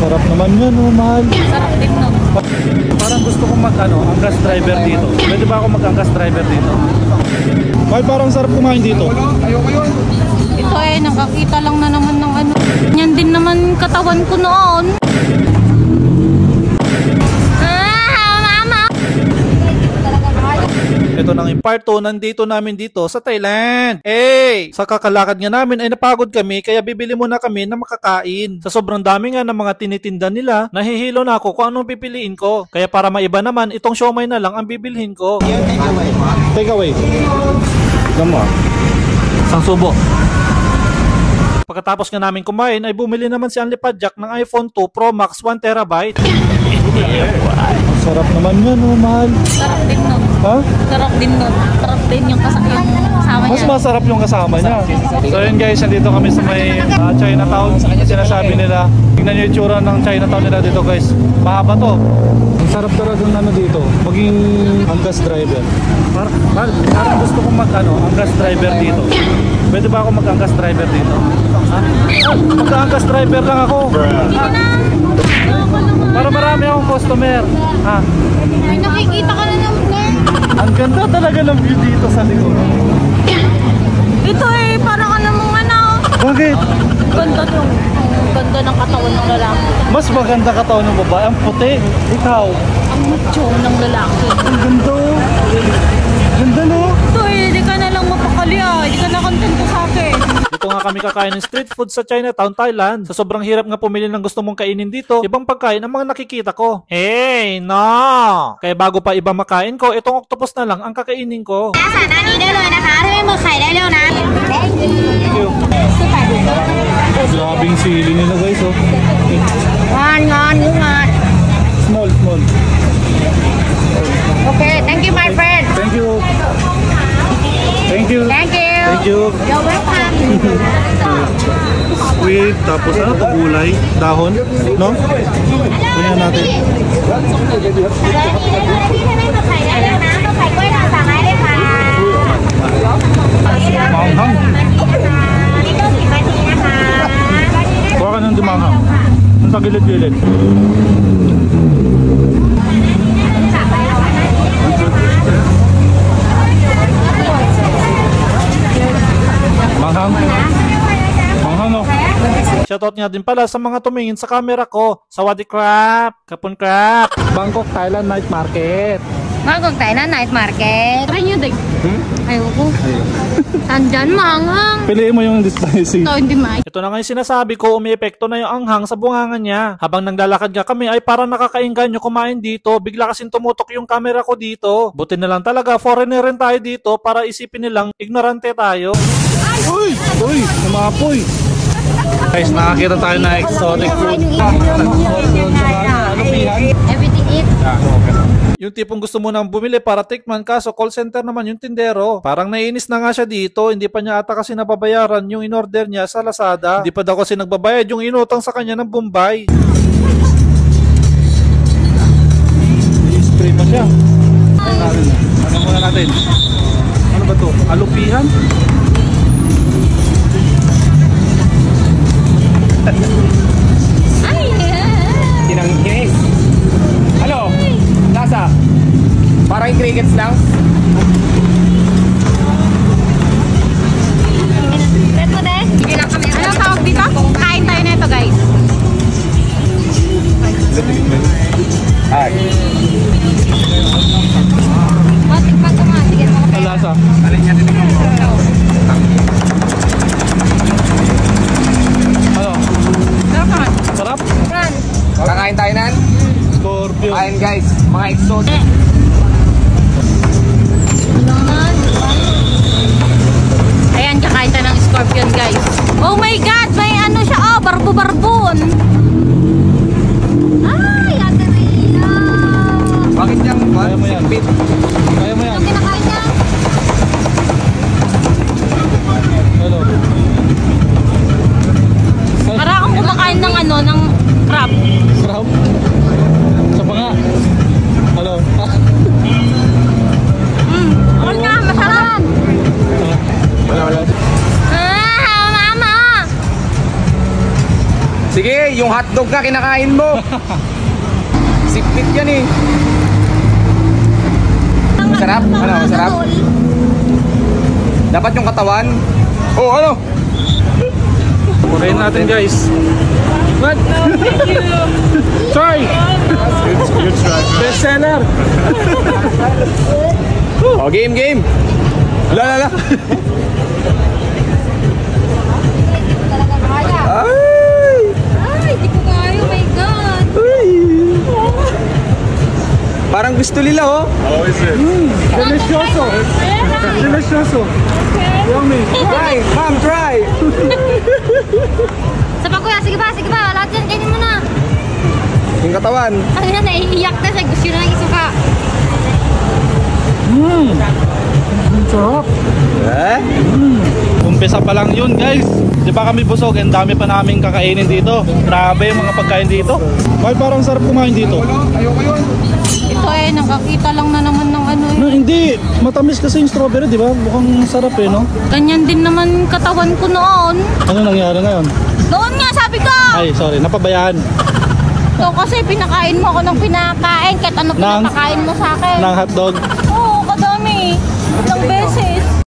Sarap naman yun, oh, mahal. Sarap din no. Parang gusto kong angkas driver dito. Pwede ba ako mag-angkas driver dito? Mahal, parang sarap kumain dito. Ito nakakita lang na naman ng ano. Yan din naman katawan ko noon. Ito nang yung part 2, nandito namin dito sa Thailand. Hey! Sa kakalakad nga namin ay napagod kami kaya bibili muna kami na makakain. Sa sobrang dami nga ng mga tinitinda nila, nahihilo na ako kung anong pipiliin ko. Kaya para maiba naman, itong siomai na lang ang bibilhin ko. Take away. Gamo. Isang subo. Pagkatapos nga namin kumain ay bumili naman si Anli Padjak ng iPhone 2 Pro Max 1TB. Sarap naman yun, oh, mahal. Sarap din no. Ha? Sarap din no. Sarap din yung kasama niya. Mas masarap yung kasama niya. So yun guys, nandito kami sa may Chinatown. Sinasabi nila, tignan nyo yung tsura ng Chinatown nila dito guys. Mahaba to. Ang sarap talagang ano dito, maging angkas driver. Parang gusto kong angkas driver dito. Pwede ba ako mag-angkas driver dito? Ha? Mag-angkas driver lang ako. Para marami akong customer. Ha? Ay, nakikita ka na naman eh. Ang ganda talaga ng view dito sa likod. Ito parang ka namang ano. Bakit? Ganda ng katawan ng lalaki. Mas maganda katawan ng babae. Ang puti. Ikaw. Ang macho ng lalaki. Ang ganda. Ganda no? Ito di ka na lang mapakali di ka na kontento sa akin. Dito nga kami kakain ng street food sa Chinatown, Thailand. Sa sobrang hirap nga pumili ng gusto mong kainin dito, ibang pagkain ang mga nakikita ko. Hey, no! Kaya bago pa iba makain ko, itong octopus na lang ang kakainin ko. Thank you. Grabing sili nila guys, oh. Ngon. Small. Okay, thank you my friend. Thank you. Thank you. You're welcome. Squid, tapos ano to, gulay, dahon, no? Tingnan natin. Manghang. Kuha ka ng dimanghang. Ang sa gilid-gilid. Manghang no? Shoutout nga din pala sa mga tumingin sa camera ko. Sawadee krap, kapon krap. Bangkok, Thailand Night Market. Bangkok, Thailand Night Market. Try nyo din. Ayoko. Tandyan, manghang. Piliin mo yung spicy. Ito, hindi may. Ito na nga yung sinasabi ko, umiepekto na yung anghang sa bunganga niya. Habang naglalakad nga kami ay parang nakakainganyo kumain dito. Bigla kasing tumutok yung camera ko dito. Buti na lang talaga, foreigner rin tayo dito para isipin nilang ignorante tayo. Uy, namapoy. Guys, nakakita tayo na exotic food. Everything eat. Yung tipong gusto mo nang bumili para tikman, kaso call center naman yung tindero. Parang nainis na nga siya dito, hindi pa niya ata kasi nababayaran yung in-order niya sa Lazada. Hindi pa daw kasi nagbabayad yung inutang sa kanya ng Bombay. I-spray pa siya. Ano muna natin? Ano ba to? Alupihan? Tinanghinis. Ano? Lasa? Parang crickets lang. Ito din. Sige lang kami. Anong tawag dito? Kain tayo na ito guys. Ay. Matik pa ito nga. Sige mo kayo. Lasa. Alin niya din mo. Ano? Sarap naman. Sarap? Yan. Kakain tayo nan? Scorpion. Kain guys. Mga exotic. Ayan, kakain tayo ng scorpion guys. Oh my god, may ano siya, barbo-barbon. Ay, Adelina. Bakit niyang Kaya mo yan. Kaya mo yan. Ang kinakain niya. Hello. Para akong kumakain ng ano, ng crab. Crab? Sa pa nga. Hello. Ano nga, masarap. Wala. Mama. Sige, yung hotdog na kinakain mo. Sipit yan eh. Masarap? Ano, masarap? Dapat yung katawan. Oh, ano? Purahin natin guys. What? Try! Good try. Best seller! Oh, game. La. Ay, di ko kaya. Oh my God. Parang gusto nila, oh. Delicioso! Delicioso! Yummy! Try, ma'am, try. Sa pa kuya, sige ba? Lahat yan, kainin mo na. Yung katawan. Ay na, naiiyak na. Gusto na ng isuka. Ang sarap! Eh? Umpisa pa lang yun guys. Di ba kami busog? Ang dami pa namin kakainin dito. Grabe yung mga pagkain dito. Bakit parang sarap kumain dito? Ayoko yun. Ito eh, nakakita lang na naman ng ano eh. No, hindi. Matamis kasi yung strawberry, di ba? Mukhang sarap eh, no? Ganyan din naman katawan ko noon. Ano nangyari ngayon? Noon nga, sabi ko! Ay, sorry. Napabayaan. Ito kasi pinakain mo ako ng pinakain. Kahit ano Nang- pinapakain mo sa akin. Ng hotdog. Oo, kadami. Ilang beses.